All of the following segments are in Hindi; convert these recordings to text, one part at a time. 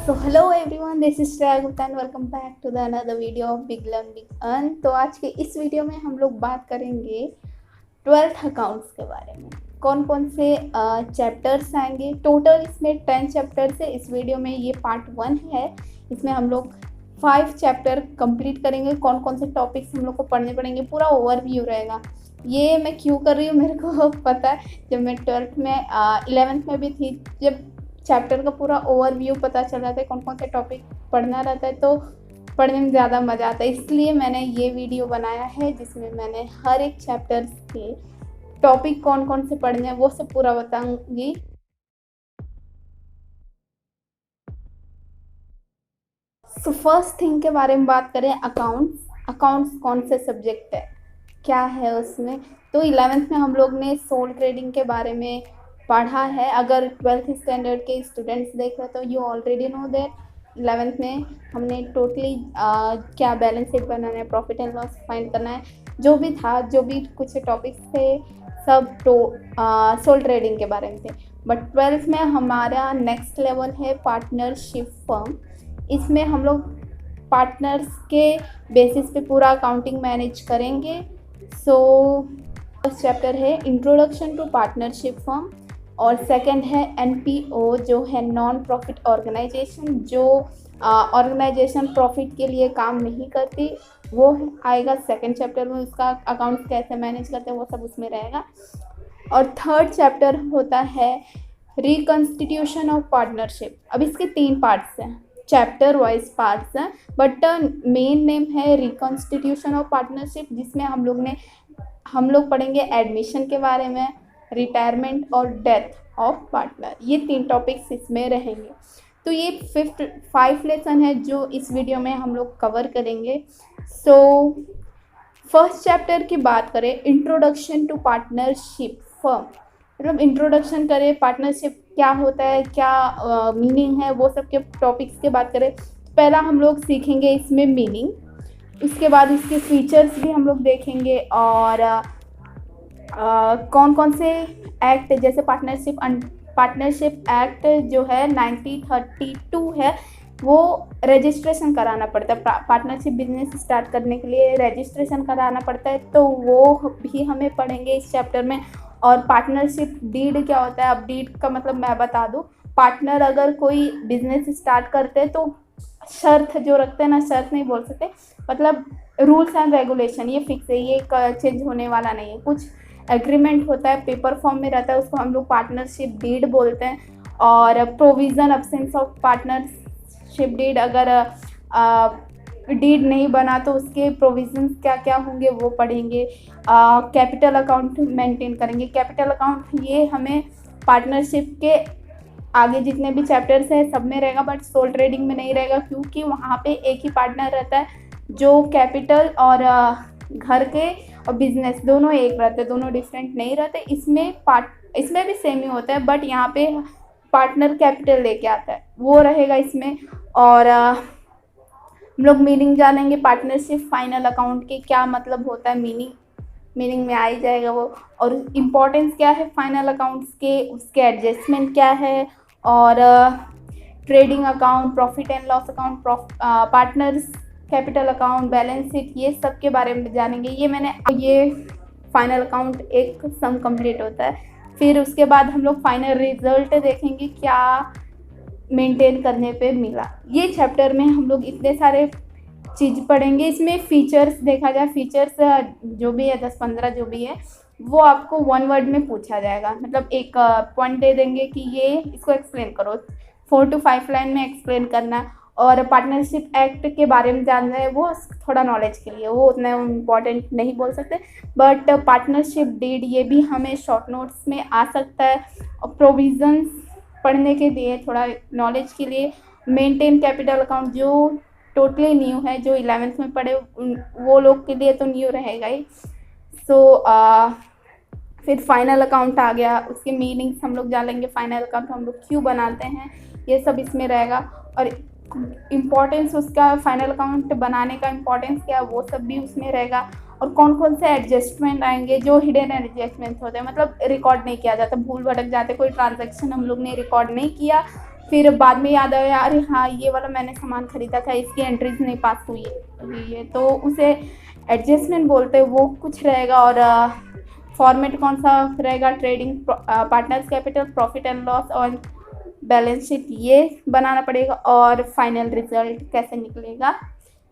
So hello everyone, this is Shreya Gupta and welcome back to the another video of big learn big earn. तो आज के इस वीडियो में हम लोग बात करेंगे 12th अकाउंट्स के बारे में। कौन कौन से चैप्टर्स आएंगे। टोटल इसमें 10 चैप्टर्स है। इस वीडियो में ये पार्ट 1 है। इसमें हम लोग 5 चैप्टर कंप्लीट करेंगे। कौन कौन से टॉपिक्स हम लोग को पढ़ने पड़ेंगे, पूरा ओवरव्यू रहेगा। ये मैं क्यों कर रही हूँ, मेरे को पता है। जब मैं 12th में 11th में भी थी, जब चैप्टर का पूरा ओवरव्यू पता चल रहा था, कौन कौन से टॉपिक पढ़ना रहता है, तो पढ़ने में ज़्यादा मज़ा आता है। इसलिए मैंने ये वीडियो बनाया है जिसमें मैंने हर एक चैप्टर के टॉपिक कौन कौन से पढ़ने हैं वो सब पूरा बताऊंगी। सो फर्स्ट थिंग के बारे में बात करें, अकाउंट्स। अकाउंट्स कौन से सब्जेक्ट है, क्या है उसमें। तो 11th में हम लोग ने सोल ट्रेडिंग के बारे में पढ़ा है। अगर 12th स्टैंडर्ड के स्टूडेंट्स देख रहे हो तो you already know that 11th में हमने टोटली क्या बैलेंस शीट बनाना है, प्रॉफिट एंड लॉस फाइंड करना है, जो भी था, जो भी कुछ टॉपिक्स थे, सब सोल ट्रेडिंग के बारे में थे। बट 12th में हमारा नेक्स्ट लेवल है पार्टनरशिप फर्म। इसमें हम लोग पार्टनर्स के बेसिस पे पूरा अकाउंटिंग मैनेज करेंगे। सो फर्स्ट चैप्टर है इंट्रोडक्शन टू पार्टनरशिप फर्म और सेकंड है एनपीओ, जो है नॉन प्रॉफिट ऑर्गेनाइजेशन, जो ऑर्गेनाइजेशन प्रॉफिट के लिए काम नहीं करती, वो आएगा सेकंड चैप्टर में। उसका अकाउंट कैसे मैनेज करते हैं वो सब उसमें रहेगा। और थर्ड चैप्टर होता है रिकॉन्स्टिट्यूशन ऑफ पार्टनरशिप। अब इसके 3 पार्ट्स हैं, चैप्टर वाइज पार्ट्स हैं, बट मेन नेम है रिकॉन्स्टिट्यूशन ऑफ पार्टनरशिप, जिसमें हम लोग पढ़ेंगे एडमिशन के बारे में, रिटायरमेंट और डेथ ऑफ पार्टनर। ये 3 टॉपिक्स इसमें रहेंगे। तो ये 5 लेसन है जो इस वीडियो में हम लोग कवर करेंगे। सो फर्स्ट चैप्टर की बात करें, इंट्रोडक्शन टू पार्टनरशिप फर्म। मतलब इंट्रोडक्शन करें, पार्टनरशिप क्या होता है, क्या मीनिंग है, वो सब के टॉपिक्स की बात करें। पहला हम लोग सीखेंगे इसमें मीनिंग, उसके बाद इसके फीचर्स भी हम लोग देखेंगे, और कौन कौन से एक्ट, जैसे पार्टनरशिप एक्ट जो है 1932 है, वो रजिस्ट्रेशन कराना पड़ता है। पार्टनरशिप बिजनेस स्टार्ट करने के लिए रजिस्ट्रेशन कराना पड़ता है, तो वो भी हमें पढ़ेंगे इस चैप्टर में। और पार्टनरशिप डीड क्या होता है। अब डीड का मतलब मैं बता दूं, पार्टनर अगर कोई बिजनेस स्टार्ट करते हैं तो शर्त जो रखते हैं ना, शर्त नहीं बोल सकते, मतलब रूल्स एंड रेगुलेशन, ये फिक्स है, ये चेंज होने वाला नहीं है। कुछ एग्रीमेंट होता है, पेपर फॉर्म में रहता है, उसको हम लोग पार्टनरशिप डीड बोलते हैं। और provision absence of partnership deed, अगर डीड नहीं बना तो उसके प्रोविजंस क्या क्या होंगे वो पढ़ेंगे। कैपिटल अकाउंट मेंटेन करेंगे। कैपिटल अकाउंट ये हमें पार्टनरशिप के आगे जितने भी चैप्टर्स हैं सब में रहेगा, बट सोल ट्रेडिंग में नहीं रहेगा, क्योंकि वहाँ पे एक ही पार्टनर रहता है जो कैपिटल और घर के और बिजनेस दोनों एक रहते हैं, दोनों डिफरेंट नहीं रहते। इसमें भी सेम ही होता है, बट यहाँ पे पार्टनर कैपिटल लेके आता है, वो रहेगा इसमें। और हम लोग मीनिंग जानेंगे पार्टनरशिप फाइनल अकाउंट के, क्या मतलब होता है, मीनिंग में आ ही जाएगा वो। और इम्पोर्टेंस क्या है फाइनल अकाउंट्स के, उसके एडजस्टमेंट क्या है, और trading account, profit and loss account, partners capital account, balance sheet, ये सब के बारे में जानेंगे। ये फाइनल अकाउंट एक सम कंप्लीट होता है। फिर उसके बाद हम लोग फाइनल रिजल्ट देखेंगे, क्या मेंटेन करने पे मिला। ये चैप्टर में हम लोग इतने सारे चीज़ पढ़ेंगे। इसमें फीचर्स देखा जाए, फीचर्स जो भी है 10-15 जो भी है, वो आपको 1 वर्ड में पूछा जाएगा। मतलब एक पॉइंट दे देंगे कि ये इसको एक्सप्लेन करो, 4 to 5 लाइन में एक्सप्लेन करना। और पार्टनरशिप एक्ट के बारे में जानना है, वो थोड़ा नॉलेज के लिए, वो उतना इम्पॉर्टेंट नहीं बोल सकते। बट पार्टनरशिप डीड ये भी हमें शॉर्ट नोट्स में आ सकता है। और प्रोविजंस पढ़ने के लिए, थोड़ा नॉलेज के लिए। मेंटेन कैपिटल अकाउंट जो टोटली न्यू है, जो 11th में पढ़े वो लोग के लिए तो न्यू रहेगा ही। सो फिर फाइनल अकाउंट आ गया, उसके मीनिंग्स हम लोग जान लेंगे। फाइनल अकाउंट हम लोग क्यों बनाते हैं, ये सब इसमें रहेगा। और इम्पोर्टेंस उसका, फाइनल अकाउंट बनाने का इम्पोर्टेंस क्या है, वो सब भी उसमें रहेगा। और कौन कौन से एडजस्टमेंट आएंगे, जो हिडन एडजस्टमेंट होते हैं, मतलब रिकॉर्ड नहीं किया जाता, भूल भटक जाते, कोई ट्रांजैक्शन हम लोग ने रिकॉर्ड नहीं किया फिर बाद में याद आया अरे हाँ ये वाला मैंने सामान खरीदा था, इसकी एंट्रीज नहीं पास हुई है, तो उसे एडजस्टमेंट बोलते हैं, वो कुछ रहेगा। और फॉर्मेट कौन सा रहेगा, trading partners capital, profit and loss और बैलेंस शीट, ये बनाना पड़ेगा। और फाइनल रिजल्ट कैसे निकलेगा,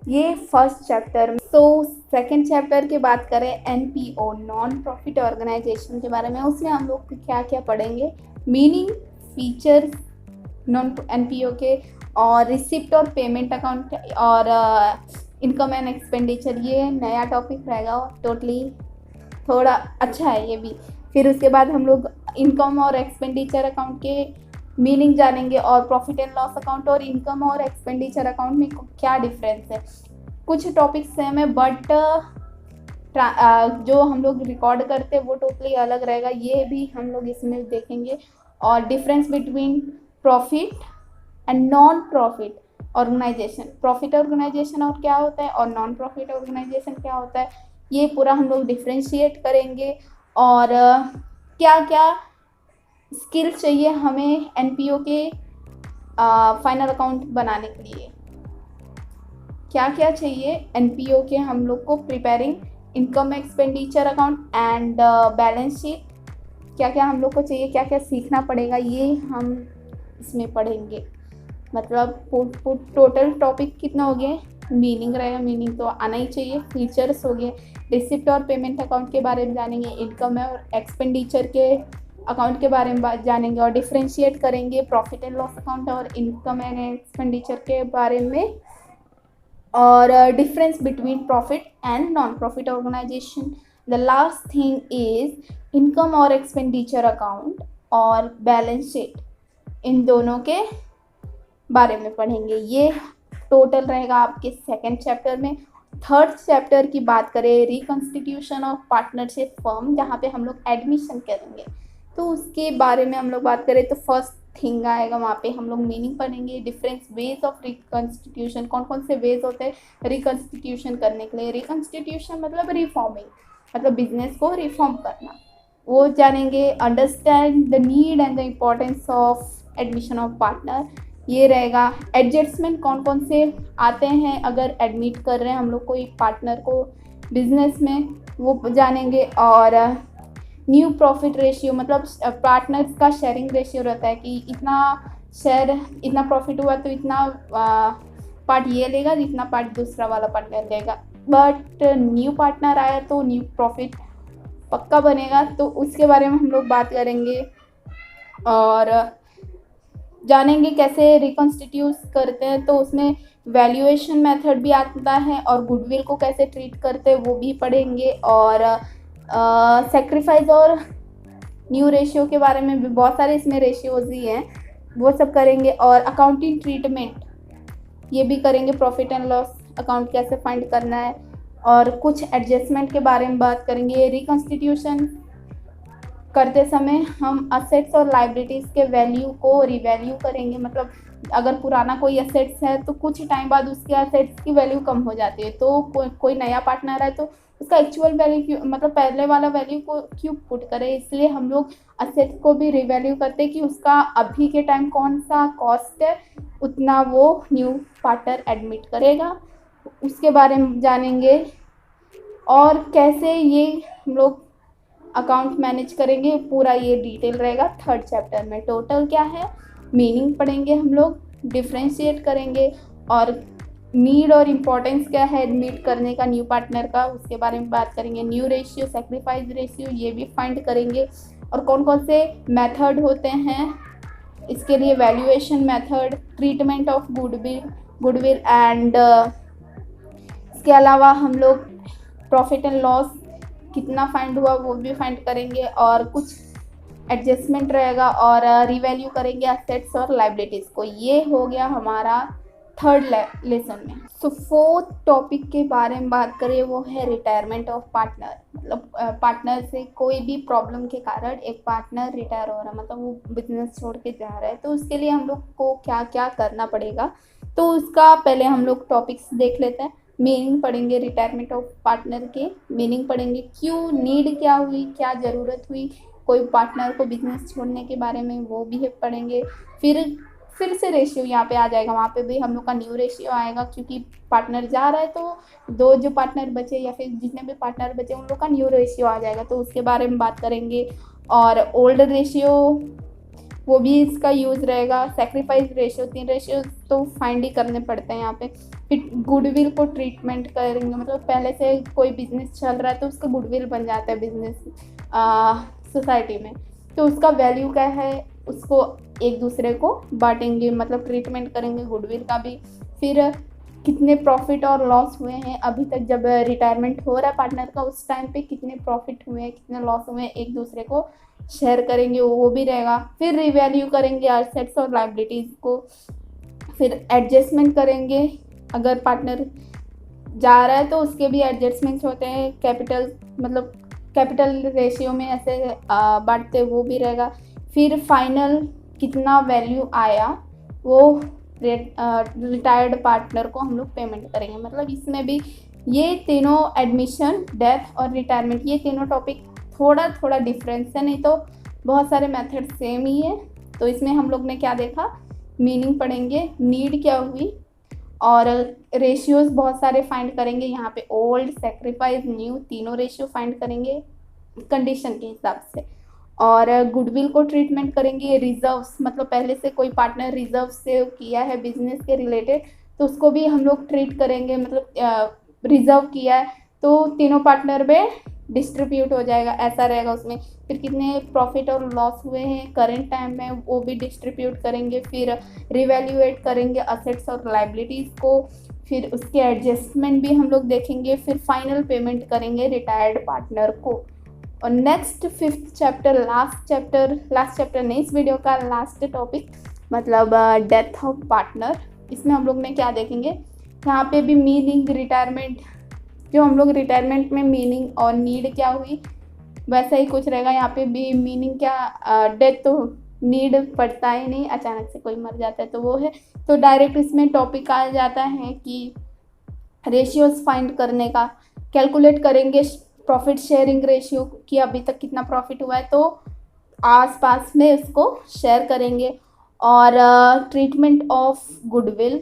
ये फर्स्ट चैप्टर में। तो सेकंड चैप्टर की बात करें एनपीओ, नॉन प्रॉफिट ऑर्गेनाइजेशन के बारे में, उसमें हम लोग क्या क्या पढ़ेंगे, मीनिंग, फीचर्स नॉन एनपीओ के, और रिसिप्ट और पेमेंट अकाउंट, और इनकम एंड एक्सपेंडिचर, ये नया टॉपिक रहेगा टोटली, थोड़ा अच्छा है ये भी। फिर उसके बाद हम लोग इनकम और एक्सपेंडिचर अकाउंट के मीनिंग जानेंगे, और प्रॉफिट एंड लॉस अकाउंट और इनकम और एक्सपेंडिचर अकाउंट में क्या डिफरेंस है। कुछ टॉपिक्स सेम है बट जो हम लोग रिकॉर्ड करते हैं वो टोटली अलग रहेगा, ये भी हम लोग इसमें देखेंगे। और difference between profit and non profit organisation, profit organisation और क्या होता है और नॉन प्रॉफिट ऑर्गेनाइजेशन क्या होता है, ये पूरा हम लोग डिफ्रेंशिएट करेंगे। और क्या क्या स्किल्स चाहिए हमें एनपीओ के फाइनल अकाउंट बनाने के लिए, क्या क्या चाहिए एनपीओ के हम लोग को preparing income expenditure account and balance sheet, क्या क्या हम लोग को चाहिए, क्या क्या सीखना पड़ेगा, ये हम इसमें पढ़ेंगे। मतलब टोटल टॉपिक कितना हो गया, मीनिंग रहेगा, मीनिंग तो आना ही चाहिए, फीचर्स हो गए, रिसिप्ट और पेमेंट अकाउंट के बारे में जानेंगे, इनकम और एक्सपेंडिचर के अकाउंट के बारे में जानेंगे, और डिफ्रेंशिएट करेंगे प्रॉफिट एंड लॉस अकाउंट और इनकम एंड एक्सपेंडिचर के बारे में, और difference between profit and non profit organisation. The last thing is income और एक्सपेंडिचर अकाउंट और बैलेंस शीट, इन दोनों के बारे में पढ़ेंगे। ये टोटल रहेगा आपके सेकंड चैप्टर में। थर्ड चैप्टर की बात करें रिकॉन्स्टिट्यूशन ऑफ पार्टनरशिप फर्म, जहाँ पे हम लोग एडमिशन करेंगे, तो उसके बारे में हम लोग बात करें तो फर्स्ट थिंग आएगा, वहाँ पे हम लोग मीनिंग पढ़ेंगे, डिफरेंट वेज ऑफ रिकॉन्स्टिट्यूशन, कौन कौन से वेज होते हैं रिकॉन्स्टिट्यूशन करने के लिए। रिकॉन्स्टिट्यूशन मतलब रिफॉर्मिंग, मतलब बिजनेस को रिफॉर्म करना, वो जानेंगे। Understand the need and the importance of admission of partner, ये रहेगा। एडजस्टमेंट कौन कौन से आते हैं अगर एडमिट कर रहे हैं हम लोग कोई पार्टनर को बिजनेस में, वो जानेंगे। और न्यू प्रॉफिट रेशियो, मतलब पार्टनर्स का शेयरिंग रेशियो रहता है कि इतना शेयर, इतना प्रॉफिट हुआ तो इतना पार्ट ये लेगा, जितना पार्ट दूसरा वाला पार्टनर लेगा। बट न्यू पार्टनर आया तो न्यू प्रॉफिट पक्का बनेगा, तो उसके बारे में हम लोग बात करेंगे। और जानेंगे कैसे रिकॉन्स्टिट्यूट करते हैं, तो उसमें वैल्यूएशन मेथड भी आता है, और गुडविल को कैसे ट्रीट करते हैं वो भी पढ़ेंगे। और सेक्रीफाइस और न्यू रेशियो के बारे में भी बहुत सारे इसमें रेशियोज ही हैं, वो सब करेंगे। और अकाउंटिंग ट्रीटमेंट ये भी करेंगे, प्रॉफिट एंड लॉस अकाउंट कैसे फाइंड करना है, और कुछ एडजस्टमेंट के बारे में बात करेंगे। रिकॉन्स्टिट्यूशन करते समय हम असेट्स और लाइबिलिटीज़ के वैल्यू को रिवैल्यू करेंगे, मतलब अगर पुराना कोई असेट्स है तो कुछ टाइम बाद उसके असेट्स की वैल्यू कम हो जाती है, तो कोई नया पार्टनर है तो उसका एक्चुअल वैल्यू क्यों, मतलब पहले वाला वैल्यू को क्यों पुट करें, इसलिए हम लोग असेट्स को भी रिवैल्यू करते हैं कि उसका अभी के टाइम कौन सा कॉस्ट है, उतना वो न्यू पार्टनर एडमिट करेगा, उसके बारे में जानेंगे। और कैसे ये हम लोग अकाउंट मैनेज करेंगे, पूरा ये डिटेल रहेगा थर्ड चैप्टर में। टोटल क्या है, मीनिंग पढ़ेंगे हम लोग, डिफ्रेंशिएट करेंगे, और नीड और इम्पोर्टेंस क्या है एडमिट करने का न्यू पार्टनर का, उसके बारे में बात करेंगे। न्यू रेशियो, सेक्रीफाइस रेशियो, ये भी फाइंड करेंगे। और कौन कौन से मेथड होते हैं इसके लिए, valuation method, treatment of goodwill and इसके अलावा हम लोग प्रॉफिट एंड लॉस कितना फाइंड हुआ वो भी फाइंड करेंगे, और कुछ एडजस्टमेंट रहेगा, और रिवैल्यू करेंगे असेट्स और लाइबिलिटीज़ को। ये हो गया हमारा थर्ड लेसन में। सो फोर्थ टॉपिक के बारे में बात करें, वो है रिटायरमेंट ऑफ पार्टनर, मतलब पार्टनर से कोई भी प्रॉब्लम के कारण एक पार्टनर रिटायर हो रहा है, मतलब वो बिजनेस छोड़ के जा रहा है, तो उसके लिए हम लोग को क्या क्या करना पड़ेगा, तो उसका पहले हम लोग टॉपिक्स देख लेते हैं। मीनिंग पढ़ेंगे रिटायरमेंट ऑफ पार्टनर के, मीनिंग पढ़ेंगे, क्यों, नीड क्या हुई, क्या ज़रूरत हुई कोई पार्टनर को बिजनेस छोड़ने के बारे में, वो भी पढ़ेंगे। फिर फिर से रेशियो यहाँ पे आ जाएगा, वहाँ पे भी हम लोग का न्यू रेशियो आएगा, क्योंकि पार्टनर जा रहा है तो दो जो पार्टनर बचे या फिर जितने भी पार्टनर बचे उन लोग का न्यू रेशियो आ जाएगा, तो उसके बारे में बात करेंगे। और ओल्ड रेशियो वो भी इसका यूज़ रहेगा। सेक्रीफाइस रेशियो, 3 रेशियो तो फाइंड ही करने पड़ते हैं यहाँ पे। फिर गुडविल को ट्रीटमेंट करेंगे, मतलब पहले से कोई बिजनेस चल रहा है तो उसका गुडविल बन जाता है बिजनेस सोसाइटी में, तो उसका वैल्यू क्या है उसको एक दूसरे को बांटेंगे, मतलब ट्रीटमेंट करेंगे गुडविल का भी। फिर कितने प्रॉफिट और लॉस हुए हैं अभी तक, जब रिटायरमेंट हो रहा है पार्टनर का उस टाइम पे कितने प्रॉफिट हुए हैं कितने लॉस हुए हैं एक दूसरे को शेयर करेंगे, वो भी रहेगा। फिर रिवैल्यू करेंगे एसेट्स और लायबिलिटीज़ को। फिर एडजस्टमेंट करेंगे, अगर पार्टनर जा रहा है तो उसके भी एडजस्टमेंट्स होते हैं, कैपिटल मतलब कैपिटल रेशियो में ऐसे बांटते, वो भी रहेगा। फिर फाइनल कितना वैल्यू आया वो रिटायर्ड पार्टनर को हम लोग पेमेंट करेंगे। मतलब इसमें भी ये तीनों एडमिशन, डेथ और रिटायरमेंट, ये तीनों टॉपिक थोड़ा थोड़ा डिफरेंस है, नहीं तो बहुत सारे मेथड सेम ही है। तो इसमें हम लोग ने क्या देखा, मीनिंग पढ़ेंगे, नीड क्या हुई, और रेशियोज बहुत सारे फाइंड करेंगे यहाँ पे, ओल्ड, सेक्रीफाइस, न्यू, तीनों रेशियो फाइंड करेंगे कंडीशन के हिसाब से। और गुडविल को ट्रीटमेंट करेंगे। रिजर्व्स, मतलब पहले से कोई पार्टनर रिजर्व से किया है बिजनेस के रिलेटेड तो उसको भी हम लोग ट्रीट करेंगे, मतलब रिजर्व किया है तो तीनों पार्टनर में डिस्ट्रीब्यूट हो जाएगा, ऐसा रहेगा उसमें। फिर कितने प्रॉफिट और लॉस हुए हैं करेंट टाइम में वो भी डिस्ट्रीब्यूट करेंगे। फिर रिवैल्यूएट करेंगे असेट्स और लायबिलिटीज़ को। फिर उसके एडजस्टमेंट भी हम लोग देखेंगे। फिर फाइनल पेमेंट करेंगे रिटायर्ड पार्टनर को। और next 5th chapter, last chapter नहीं, इस वीडियो का लास्ट टॉपिक, मतलब डेथ ऑफ पार्टनर। इसमें हम लोग ने क्या देखेंगे, यहाँ पे भी मीनिंग, रिटायरमेंट, जो हम लोग रिटायरमेंट में मीनिंग और नीड क्या हुई वैसा ही कुछ रहेगा। यहाँ पे भी मीनिंग क्या, डेथ तो नीड पड़ता ही नहीं, अचानक से कोई मर जाता है तो वो है। तो डायरेक्ट इसमें टॉपिक आ जाता है कि रेशियोज फाइंड करने का, कैलकुलेट करेंगे प्रॉफिट शेयरिंग रेशियो कि अभी तक कितना प्रॉफिट हुआ है तो आसपास में उसको शेयर करेंगे। और ट्रीटमेंट ऑफ गुडविल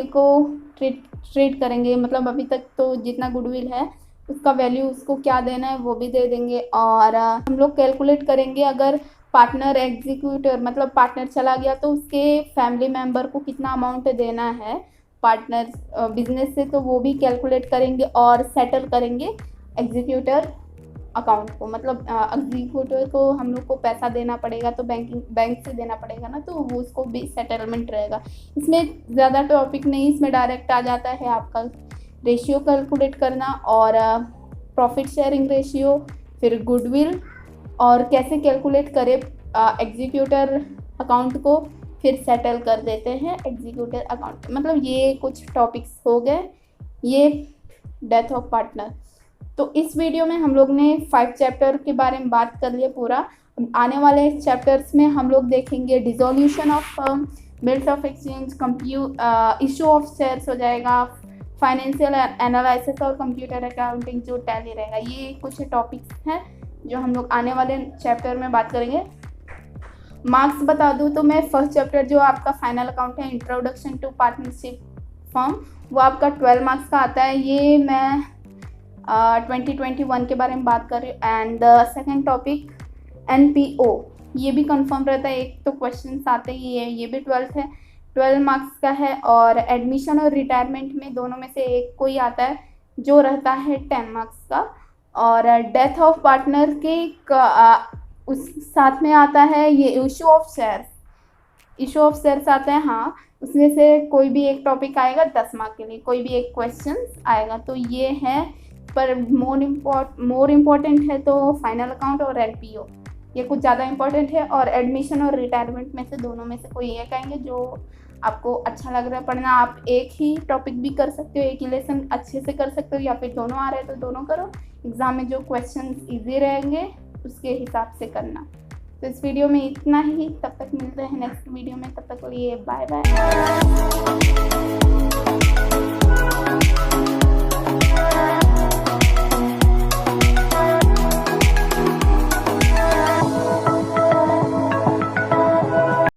को ट्रीट करेंगे, मतलब अभी तक तो जितना गुडविल है उसका वैल्यू उसको क्या देना है वो भी दे देंगे। और हम लोग कैलकुलेट करेंगे अगर पार्टनर एग्जीक्यूटर, मतलब पार्टनर चला गया तो उसके फैमिली मेम्बर को कितना अमाउंट देना है पार्टनर बिजनेस से, तो वो भी कैलकुलेट करेंगे और सेटल करेंगे एग्जीक्यूटर अकाउंट को। मतलब एग्जीक्यूटर को हम लोग को पैसा देना पड़ेगा तो बैंक से देना पड़ेगा ना, तो वो उसको भी सेटलमेंट रहेगा। इसमें ज़्यादा टॉपिक नहीं, इसमें डायरेक्ट आ जाता है आपका रेशियो कैलकुलेट करना और प्रॉफिट शेयरिंग रेशियो, फिर गुडविल और कैसे कैलकुलेट करें एग्जीक्यूटर अकाउंट को, फिर सेटल कर देते हैं एग्जीक्यूटर अकाउंट। मतलब ये कुछ टॉपिक्स हो गए, ये डेथ ऑफ पार्टनर। तो इस वीडियो में हम लोग ने 5 चैप्टर के बारे में बात कर लिया पूरा। आने वाले चैप्टर्स में हम लोग देखेंगे dissolution of firm, bills of exchange, issue of shares हो जाएगा, फाइनेंशियल एनालिसिस और कंप्यूटर अकाउंटिंग जो टैली रहेगा। ये कुछ टॉपिक्स हैं जो हम लोग आने वाले चैप्टर में बात करेंगे। मार्क्स बता दूं तो मैं फर्स्ट चैप्टर जो आपका फाइनल अकाउंट है, इंट्रोडक्शन टू पार्टनरशिप फर्म, वो आपका 12 मार्क्स का आता है। ये मैं 2021 के बारे में बात कर रही हूँ। एंड सेकेंड टॉपिक NPO, ये भी कंफर्म रहता है, एक तो क्वेश्चन आते ही है, ये भी 12th है, 12 मार्क्स का है। और एडमिशन और रिटायरमेंट में दोनों में से एक कोई आता है जो रहता है 10 मार्क्स का। और डेथ ऑफ पार्टनर के उस साथ में आता है ये इशू ऑफ शेयर्स आता है। हाँ, उसमें से कोई भी एक टॉपिक आएगा 10 मार्क के लिए, कोई भी एक क्वेश्चन आएगा। तो ये है, पर मोर इम्पोर्टेंट है तो फाइनल अकाउंट और NPO, ये कुछ ज़्यादा इम्पोर्टेंट है। और एडमिशन और रिटायरमेंट में से दोनों में से कोई एक आएंगे जो आपको अच्छा लग रहा है पढ़ना। आप एक ही टॉपिक भी कर सकते हो, एक ही लेसन अच्छे से कर सकते हो, या फिर दोनों आ रहे हैं तो दोनों करो। एग्ज़ाम में जो क्वेश्चन ईजी रहेंगे उसके हिसाब से करना। तो इस वीडियो में इतना ही, तब तक मिलते हैं नेक्स्ट वीडियो में, तब तक के लिए बाय बाय।